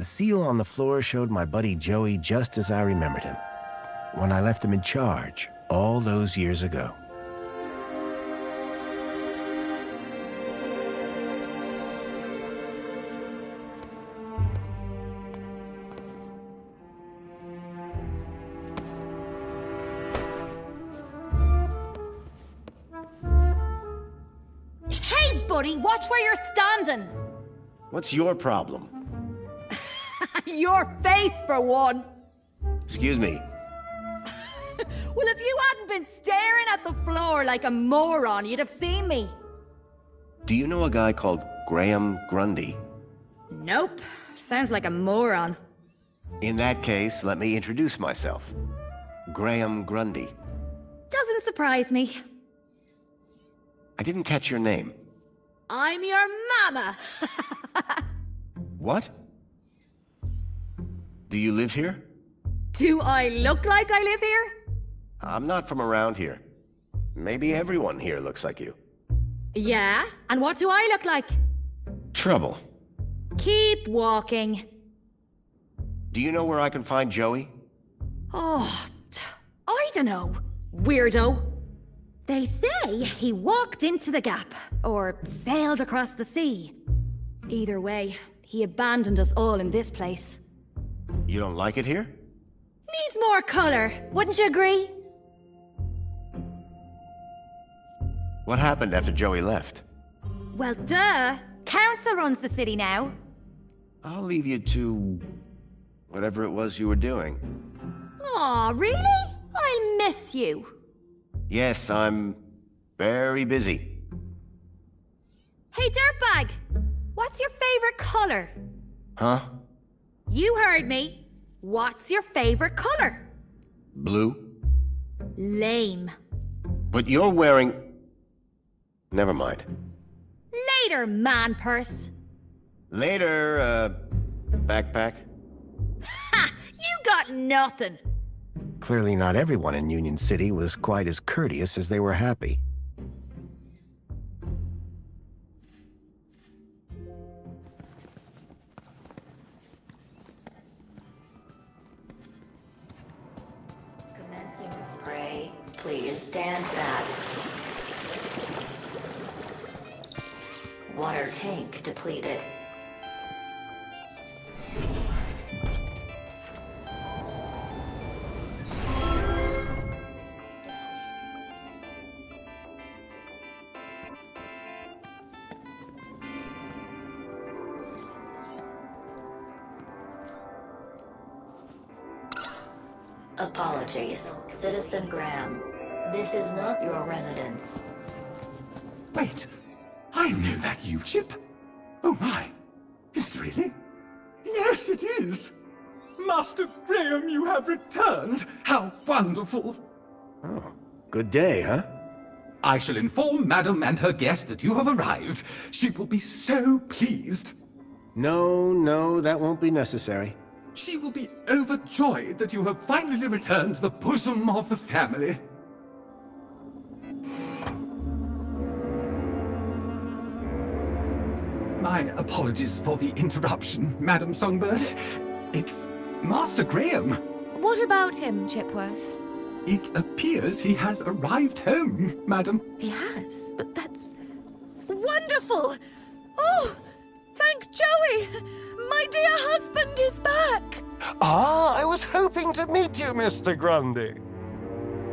The seal on the floor showed my buddy Joey just as I remembered him, when I left him in charge all those years ago. Hey, buddy, watch where you're standing! What's your problem? Your face, for one! Excuse me. Well, if you hadn't been staring at the floor like a moron, you'd have seen me. Do you know a guy called Graham Grundy? Nope. Sounds like a moron. In that case, let me introduce myself. Graham Grundy. Doesn't surprise me. I didn't catch your name. I'm your mama! What? Do you live here? Do I look like I live here? I'm not from around here. Maybe everyone here looks like you. Yeah? And what do I look like? Trouble. Keep walking. Do you know where I can find Joey? Oh, I don't know. Weirdo. They say he walked into the gap, or sailed across the sea. Either way, he abandoned us all in this place. You don't like it here? Needs more color, wouldn't you agree? What happened after Joey left? Well, duh. Council runs the city now. I'll leave you to whatever it was you were doing. Aw, really? I'll miss you. Yes, I'm very busy. Hey, dirtbag! What's your favorite color? Huh? You heard me. What's your favorite color? Blue? Lame. But you're wearing... Never mind. Later, man purse. Later, backpack. Ha! You got nothing. Clearly not everyone in Union City was quite as courteous as they were happy. Commencing spray. Please stand back. Water tank depleted. Apologies, Citizen Graham. This is not your residence. Wait, I know that U-chip. Oh my, is it really? Yes, it is. Master Graham, you have returned. How wonderful. Oh, good day, huh? I shall inform Madam and her guest that you have arrived. She will be so pleased. No, that won't be necessary. She will be overjoyed that you have finally returned to the bosom of the family. My apologies for the interruption, Madam Songbird. It's Master Graham. What about him, Chipworth? It appears he has arrived home, Madam. He has, but that's... wonderful! Oh, thank Joey! My dear husband is back! Ah, I was hoping to meet you, Mr. Grundy.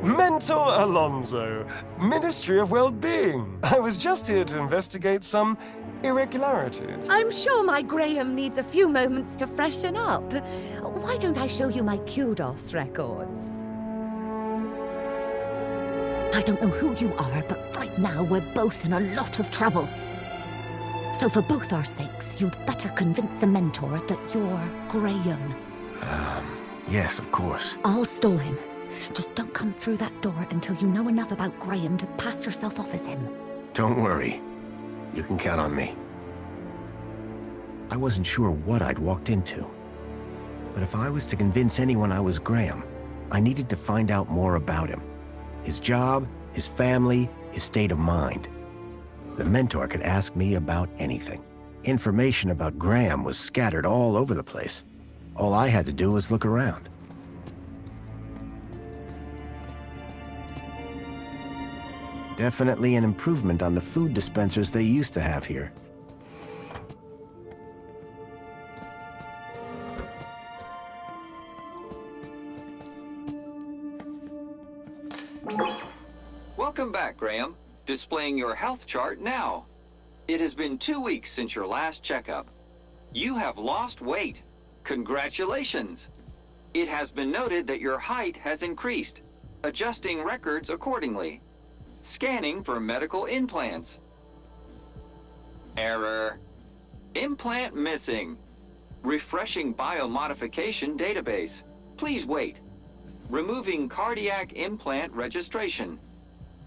Mentor Alonso, Ministry of Well-Being. I was just here to investigate some irregularities. I'm sure my Graham needs a few moments to freshen up. Why don't I show you my kudos records? I don't know who you are, but right now we're both in a lot of trouble. So for both our sakes, you'd better convince the mentor that you're Graham. Yes, of course. I'll stall him. Just don't come through that door until you know enough about Graham to pass yourself off as him. Don't worry. You can count on me. I wasn't sure what I'd walked into. But if I was to convince anyone I was Graham, I needed to find out more about him. His job, his family, his state of mind. The mentor could ask me about anything. Information about Graham was scattered all over the place. All I had to do was look around. Definitely an improvement on the food dispensers they used to have here. Welcome back, Graham. Displaying your health chart now. It has been 2 weeks since your last checkup. You have lost weight. Congratulations. It has been noted that your height has increased, adjusting records accordingly. Scanning for medical implants. Error. Implant missing. Refreshing biomodification database. Please wait. Removing cardiac implant registration.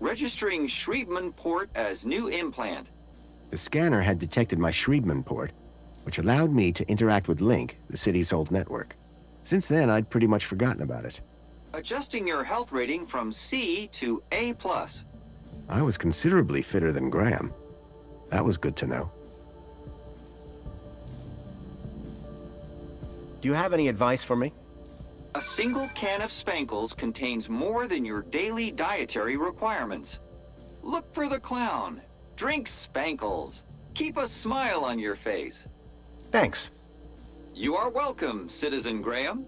Registering Schriebman port as new implant. The scanner had detected my Schriebman port, which allowed me to interact with Link, the city's old network. Since then, I'd pretty much forgotten about it. Adjusting your health rating from C to A+. I was considerably fitter than Graham. That was good to know. Do you have any advice for me? A single can of Spankles contains more than your daily dietary requirements. Look for the clown. Drink Spankles. Keep a smile on your face. Thanks. You are welcome, Citizen Graham.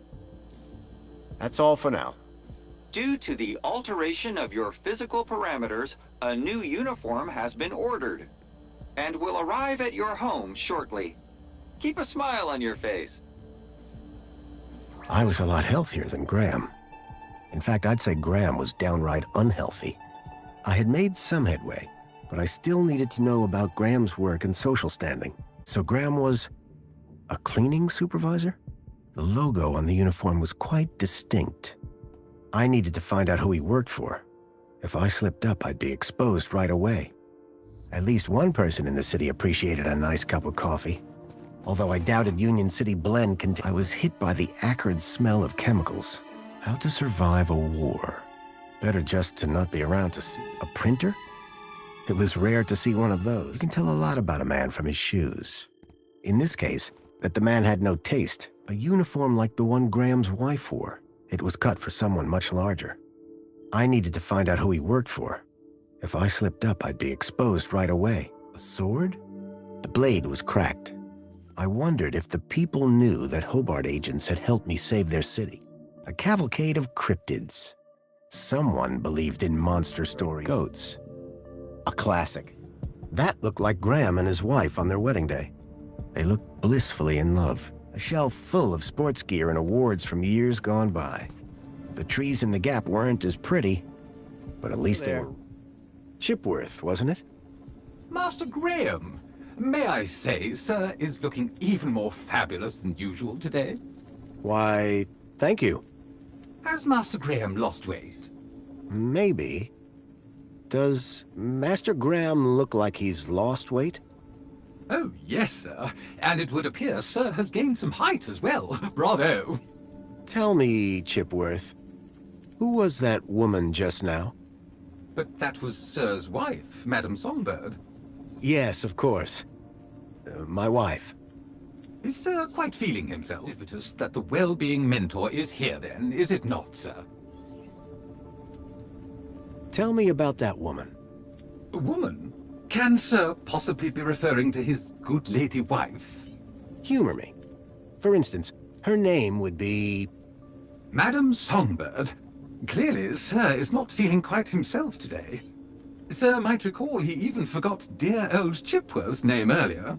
That's all for now. Due to the alteration of your physical parameters, a new uniform has been ordered and will arrive at your home shortly. Keep a smile on your face. I was a lot healthier than Graham. In fact, I'd say Graham was downright unhealthy. I had made some headway, but I still needed to know about Graham's work and social standing. So Graham was a cleaning supervisor? The logo on the uniform was quite distinct. I needed to find out who he worked for. If I slipped up, I'd be exposed right away. At least one person in the city appreciated a nice cup of coffee. Although I doubted Union City Blend I was hit by the acrid smell of chemicals. How to survive a war. Better just to not be around to see. A printer? It was rare to see one of those. You can tell a lot about a man from his shoes. In this case, that the man had no taste. A uniform like the one Graham's wife wore. It was cut for someone much larger. I needed to find out who he worked for. If I slipped up, I'd be exposed right away. A sword? The blade was cracked. I wondered if the people knew that Hobart agents had helped me save their city. A cavalcade of cryptids. Someone believed in monster stories. Goats. A classic. That looked like Graham and his wife on their wedding day. They looked blissfully in love. A shelf full of sports gear and awards from years gone by. The trees in the gap weren't as pretty, but at least they were... Chipworth, wasn't it? Master Graham, may I say, sir is looking even more fabulous than usual today. Why, thank you. Has Master Graham lost weight? Maybe. Does Master Graham look like he's lost weight? Oh, yes, sir. And it would appear sir has gained some height as well. Bravo. Tell me, Chipworth, who was that woman just now? But that was sir's wife, Madame Songbird. Yes, of course. My wife. Is sir quite feeling himself? It's that the well-being mentor is here then, is it not, sir? Tell me about that woman. A woman? Can sir possibly be referring to his good lady wife? Humor me. For instance, her name would be... Madame Songbird. Clearly, sir is not feeling quite himself today. Sir might recall he even forgot dear old Chipworth's name earlier.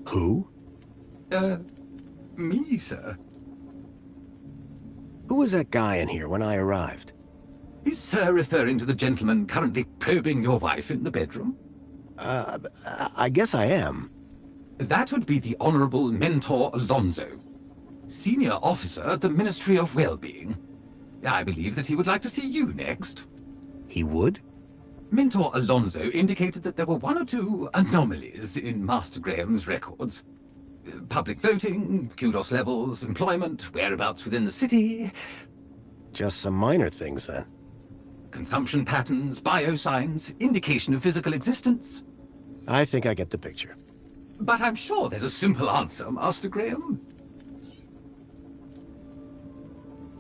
Who? Me, sir. Who was that guy in here when I arrived? Is sir referring to the gentleman currently probing your wife in the bedroom? I guess I am. That would be the Honorable Mentor Alonso, Senior Officer at the Ministry of Well-Being. I believe that he would like to see you next. He would? Mentor Alonso indicated that there were one or two anomalies in Master Graham's records. Public voting, kudos levels, employment, whereabouts within the city. Just some minor things, then. Consumption patterns, biosigns, indication of physical existence. I think I get the picture. But I'm sure there's a simple answer, Master Graham.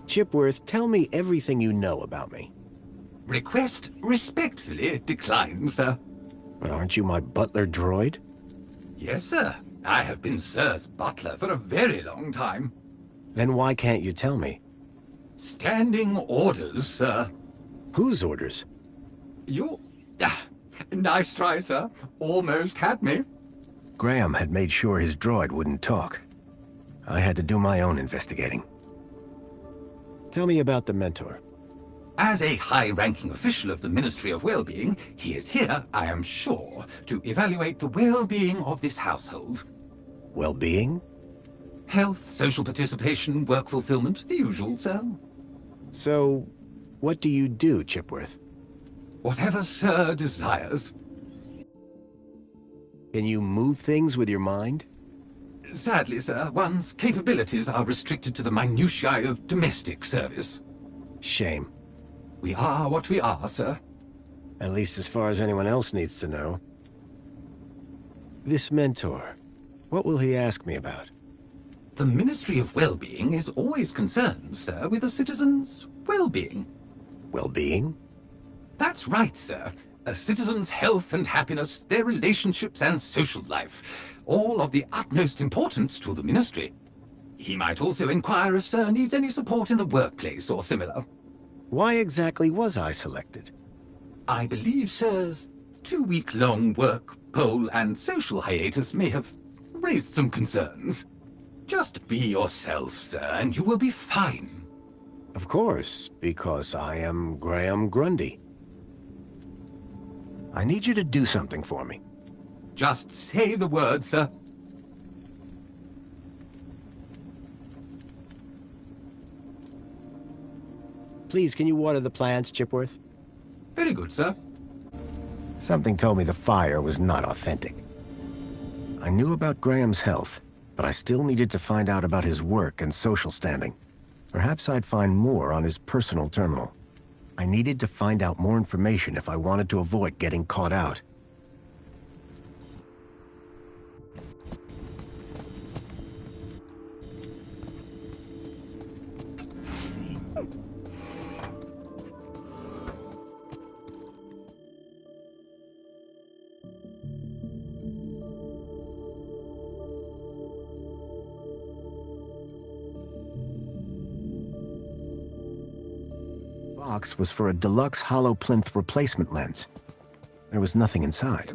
Chipworth, tell me everything you know about me. Request respectfully declined, sir. But aren't you my butler droid? Yes, sir. I have been Sir's butler for a very long time. Then why can't you tell me? Standing orders, sir. Whose orders? You... nice try, sir. Almost had me. Graham had made sure his droid wouldn't talk. I had to do my own investigating. Tell me about the Mentor. As a high-ranking official of the Ministry of Well-Being, he is here, I am sure, to evaluate the well-being of this household. Well-being? Health, social participation, work fulfillment, the usual, sir. So, what do you do, Chipworth? Whatever Sir desires. Can you move things with your mind? Sadly, sir, one's capabilities are restricted to the minutiae of domestic service. Shame. We are what we are, sir. At least as far as anyone else needs to know. This Mentor, what will he ask me about? The Ministry of Well-Being is always concerned, sir, with the citizens' well-being. Well-being? That's right, sir. A citizen's health and happiness, their relationships and social life, all of the utmost importance to the Ministry. He might also inquire if Sir needs any support in the workplace or similar. Why exactly was I selected? I believe Sir's 2-week-long work, poll, and social hiatus may have raised some concerns. Just be yourself, sir, and you will be fine. Of course, because I am Graham Grundy. I need you to do something for me. Just say the word, sir. Please, can you water the plants, Chipworth? Very good, sir. Something told me the fire was not authentic. I knew about Graham's health, but I still needed to find out about his work and social standing. Perhaps I'd find more on his personal terminal. I needed to find out more information if I wanted to avoid getting caught out. Box was for a deluxe hollow plinth replacement lens. There was nothing inside.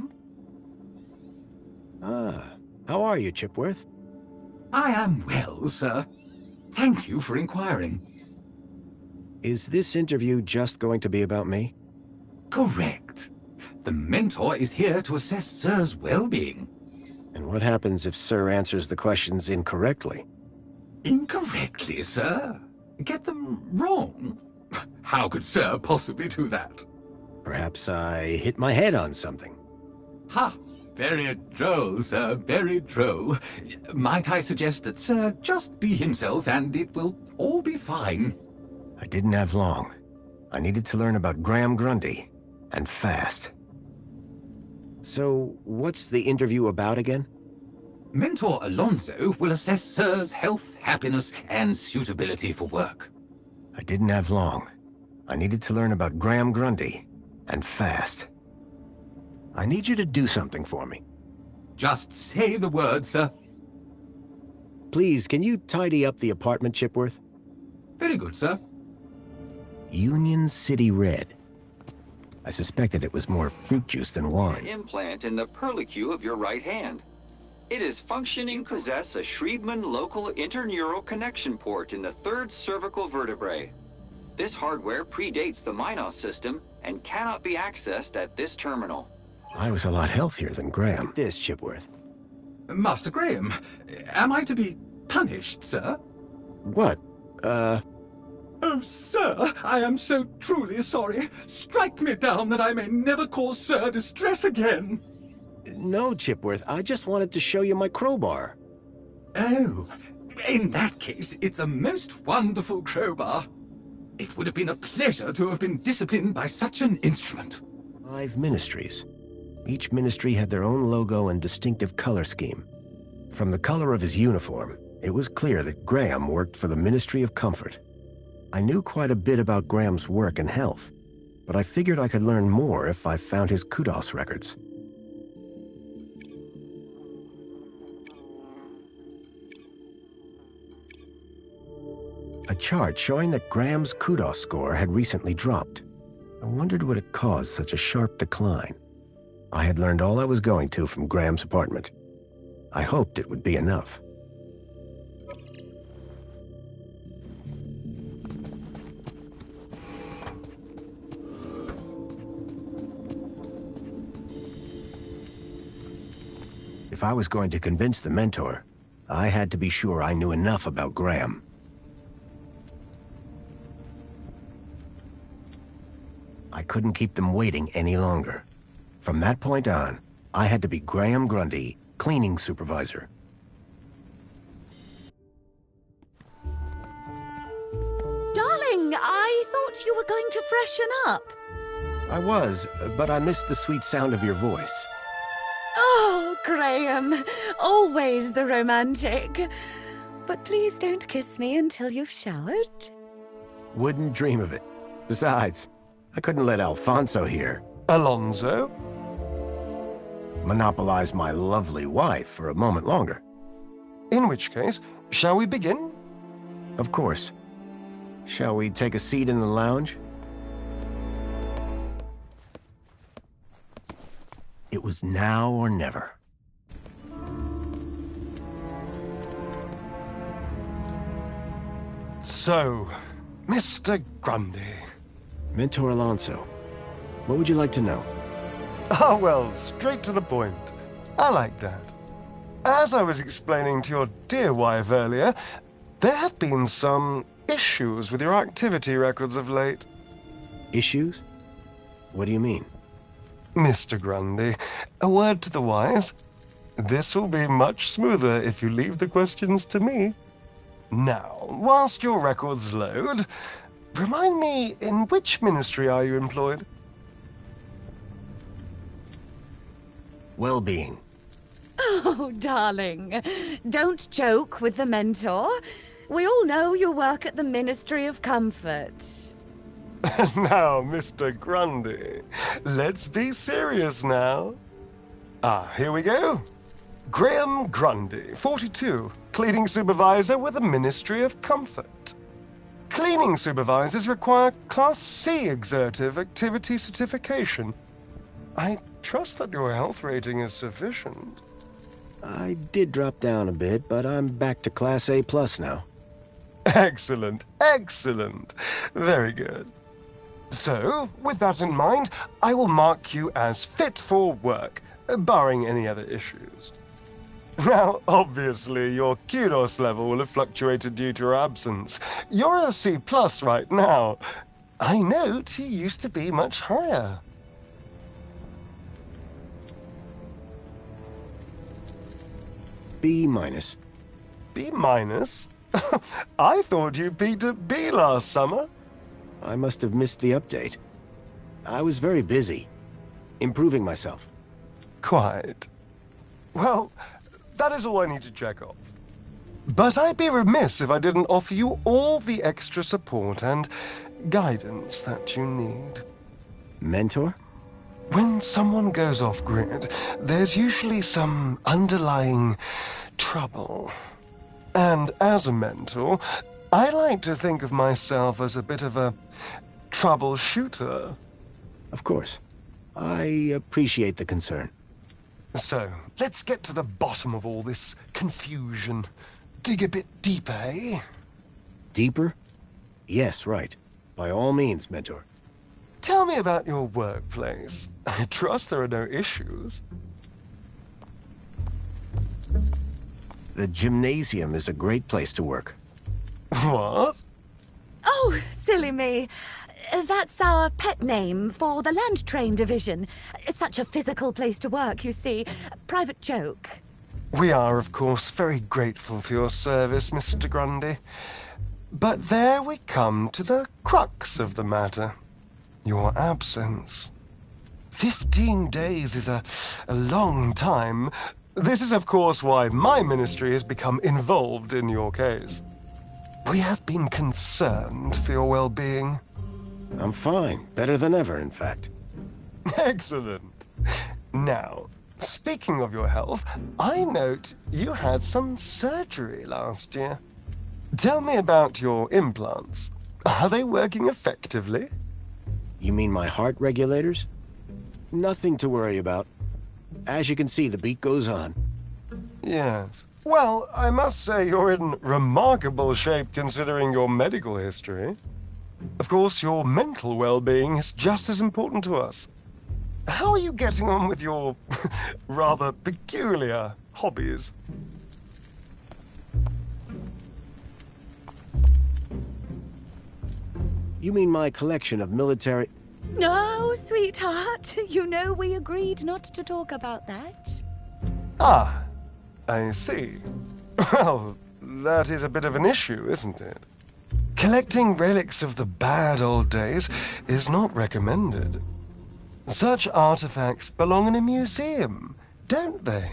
Ah, how are you, Chipworth? I am well, sir. Thank you for inquiring. Is this interview just going to be about me? Correct. The Mentor is here to assess Sir's well-being. And what happens if Sir answers the questions incorrectly? Incorrectly, sir? Get them wrong? How could Sir possibly do that? Perhaps I hit my head on something. Ha! Very droll, sir, very droll. Might I suggest that Sir just be himself and it will all be fine? I didn't have long. I needed to learn about Graham Grundy, and fast. So, what's the interview about again? Mentor Alonso will assess Sir's health, happiness, and suitability for work. I didn't have long. I needed to learn about Graham Grundy, and fast. I need you to do something for me. Just say the word, sir. Please, can you tidy up the apartment, Chipworth? Very good, sir. Union City Red. I suspected it was more fruit juice than wine. Implant in the perlicue of your right hand. It is functioning to possess a Schriebman local interneural connection port in the third cervical vertebrae. This hardware predates the Minos system and cannot be accessed at this terminal. I was a lot healthier than Graham. This, Chipworth. Master Graham, am I to be punished, sir? What? Oh, sir, I am so truly sorry. Strike me down that I may never cause Sir distress again. No, Chipworth. I just wanted to show you my crowbar. Oh, in that case, it's a most wonderful crowbar. It would have been a pleasure to have been disciplined by such an instrument. 5 ministries. Each ministry had their own logo and distinctive color scheme. From the color of his uniform, it was clear that Graham worked for the Ministry of Comfort. I knew quite a bit about Graham's work and health, but I figured I could learn more if I found his kudos records. A chart showing that Graham's kudos score had recently dropped. I wondered what had caused such a sharp decline. I had learned all I was going to from Graham's apartment. I hoped it would be enough. If I was going to convince the mentor, I had to be sure I knew enough about Graham. I couldn't keep them waiting any longer. From that point on, I had to be Graham Grundy, cleaning supervisor. Darling, I thought you were going to freshen up. I was, but I missed the sweet sound of your voice. Oh, Graham, always the romantic. But please don't kiss me until you've showered. Wouldn't dream of it. Besides, I couldn't let Alfonso here. Alonso? Monopolize my lovely wife for a moment longer. In which case, shall we begin? Of course. Shall we take a seat in the lounge? It was now or never. So, Mr. Grundy. Mentor Alonso, what would you like to know? Ah, well, straight to the point. I like that. As I was explaining to your dear wife earlier, there have been some issues with your activity records of late. Issues? What do you mean? Mr. Grundy, a word to the wise. This will be much smoother if you leave the questions to me. Now, whilst your records load, remind me, in which ministry are you employed? Well-being. Oh, darling, don't joke with the mentor. We all know you work at the Ministry of Comfort. Now, Mr. Grundy, let's be serious now. Ah, here we go. Graham Grundy, 42, cleaning supervisor with the Ministry of Comfort. Cleaning supervisors require Class C exertive activity certification. I trust that your health rating is sufficient. I did drop down a bit, but I'm back to Class A+ now. Excellent, excellent. Very good. So, with that in mind, I will mark you as fit for work, barring any other issues. Now, obviously, your kudos level will have fluctuated due to your absence. You're a C+ right now. I note you used to be much higher. B-. B-? I thought you peaked at B last summer. I must have missed the update. I was very busy, improving myself. Quite. Well, that is all I need to check off. But I'd be remiss if I didn't offer you all the extra support and guidance that you need. Mentor? When someone goes off-grid, there's usually some underlying trouble. And as a mentor, I like to think of myself as a bit of a troubleshooter. Of course. I appreciate the concern. So, let's get to the bottom of all this confusion. Dig a bit deeper, eh? Deeper? Yes, right. By all means, Mentor. Tell me about your workplace. I trust there are no issues. The gymnasium is a great place to work. What? Oh, silly me. That's our pet name for the land train division. It's such a physical place to work, you see. Private joke. We are, of course, very grateful for your service, Mr. Grundy. But there we come to the crux of the matter. Your absence. 15 days is a long time. This is, of course, why my ministry has become involved in your case. We have been concerned for your well-being. I'm fine. Better than ever, in fact. Excellent. Now, speaking of your health, I note you had some surgery last year. Tell me about your implants. Are they working effectively? You mean my heart regulators? Nothing to worry about. As you can see, the beat goes on. Yes. Well, I must say you're in remarkable shape considering your medical history. Of course, your mental well-being is just as important to us. How are you getting on with your rather peculiar hobbies? You mean my collection of military... No, sweetheart. You know we agreed not to talk about that. Ah, I see. Well, that is a bit of an issue, isn't it? Collecting relics of the bad old days is not recommended. Such artifacts belong in a museum, don't they?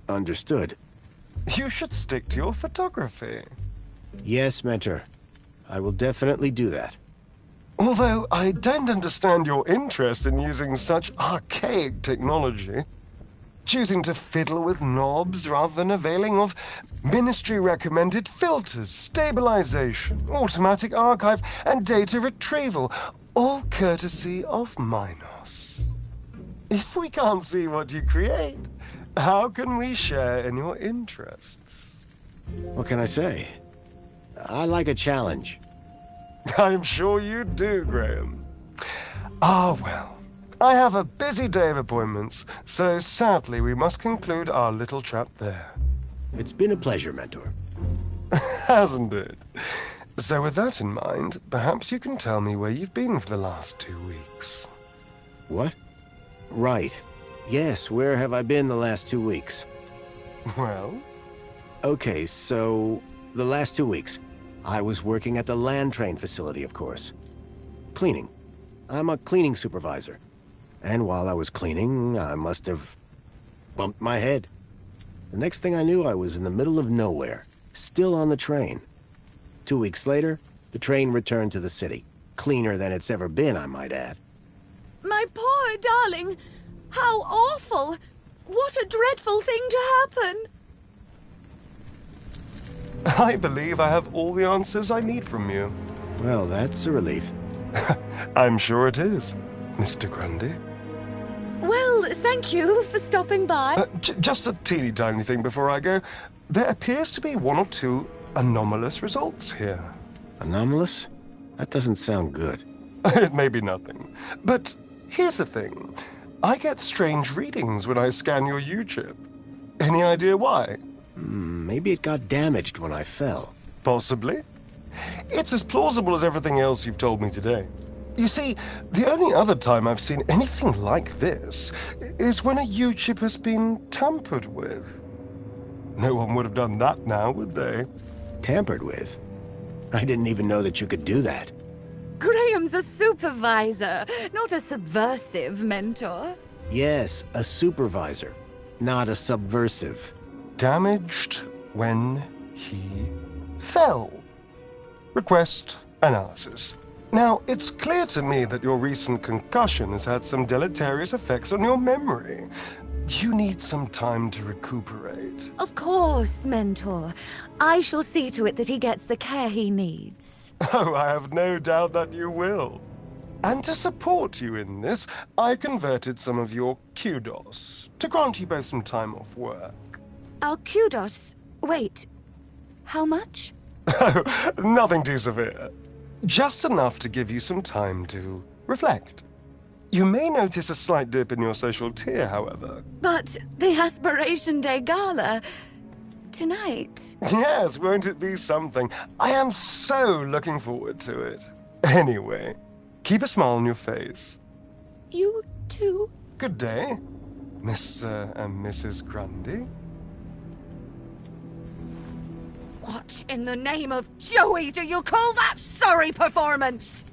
Understood. You should stick to your photography. Yes, Mentor. I will definitely do that. Although I don't understand your interest in using such archaic technology. Choosing to fiddle with knobs rather than availing of ministry-recommended filters, stabilization, automatic archive, and data retrieval, all courtesy of Minos. If we can't see what you create, how can we share in your interests? What can I say? I like a challenge. I'm sure you do, Graham. Ah, well. I have a busy day of appointments, so sadly we must conclude our little chat there. It's been a pleasure, Mentor. Hasn't it? So with that in mind, perhaps you can tell me where you've been for the last 2 weeks. What? Right. Yes, where have I been the last 2 weeks? Well? Okay, so... the last 2 weeks. I was working at the land train facility, of course. Cleaning. I'm a cleaning supervisor. And while I was cleaning, I must have bumped my head. The next thing I knew, I was in the middle of nowhere, still on the train. 2 weeks later, the train returned to the city. Cleaner than it's ever been, I might add. My poor darling! How awful! What a dreadful thing to happen! I believe I have all the answers I need from you. Well, that's a relief. I'm sure it is, Mr. Grundy. Well, thank you for stopping by. Just a teeny tiny thing before I go. There appears to be 1 or 2 anomalous results here. Anomalous? That doesn't sound good. It may be nothing. But here's the thing. I get strange readings when I scan your U-chip. Any idea why? Maybe it got damaged when I fell. Possibly. It's as plausible as everything else you've told me today. You see, the only other time I've seen anything like this is when a U-chip has been tampered with. No one would have done that now, would they? Tampered with? I didn't even know that you could do that. Graham's a supervisor, not a subversive mentor. Yes, a supervisor, not a subversive. Damaged when he fell. Request analysis. Now, it's clear to me that your recent concussion has had some deleterious effects on your memory. You need some time to recuperate. Of course, mentor. I shall see to it that he gets the care he needs. Oh, I have no doubt that you will. And to support you in this, I converted some of your kudos to grant you both some time off work. Our kudos? Wait, how much? Oh, nothing too severe. Just enough to give you some time to reflect. You may notice a slight dip in your social tier, however. But the Aspiration Day Gala... tonight. Yes, won't it be something? I am so looking forward to it. Anyway, keep a smile on your face. You too? Good day, Mr. and Mrs. Grundy. What in the name of Joey do you call that sorry performance?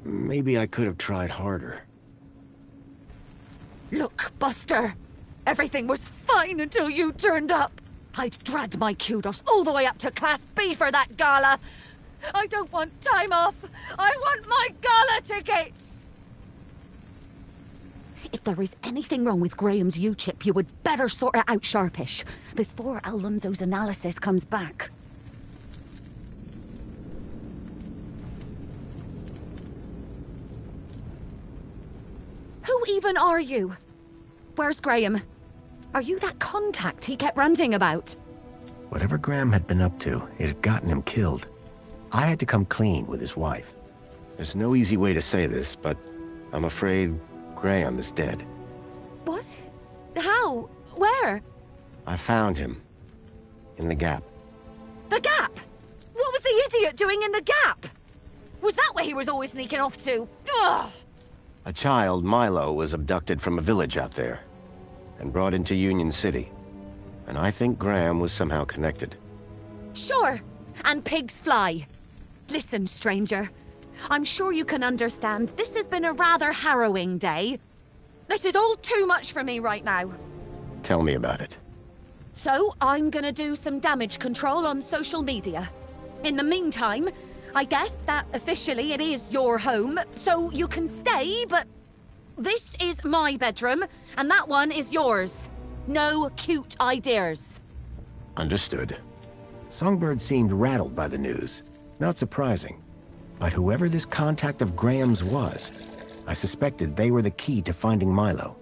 Maybe I could have tried harder. Look, Buster. Everything was fine until you turned up. I'd dragged my kudos all the way up to Class B for that gala. I don't want time off. I want my gala tickets. If there is anything wrong with Graham's U-chip, you would better sort it out sharpish, before Alonso's analysis comes back. Who even are you? Where's Graham? Are you that contact he kept ranting about? Whatever Graham had been up to, it had gotten him killed. I had to come clean with his wife. There's no easy way to say this, but I'm afraid Graham is dead. What? How? Where? I found him. In the Gap. The Gap? What was the idiot doing in the Gap? Was that where he was always sneaking off to? Ugh! A child, Milo, was abducted from a village out there and brought into Union City. And I think Graham was somehow connected. Sure, and pigs fly. Listen, stranger. I'm sure you can understand this has been a rather harrowing day. This is all too much for me right now. Tell me about it. So, I'm gonna do some damage control on social media. In the meantime, I guess that officially it is your home, so you can stay, but this is my bedroom, and that one is yours. No cute ideas. Understood. Songbird seemed rattled by the news. Not surprising. But whoever this contact of Graham's was, I suspected they were the key to finding Milo.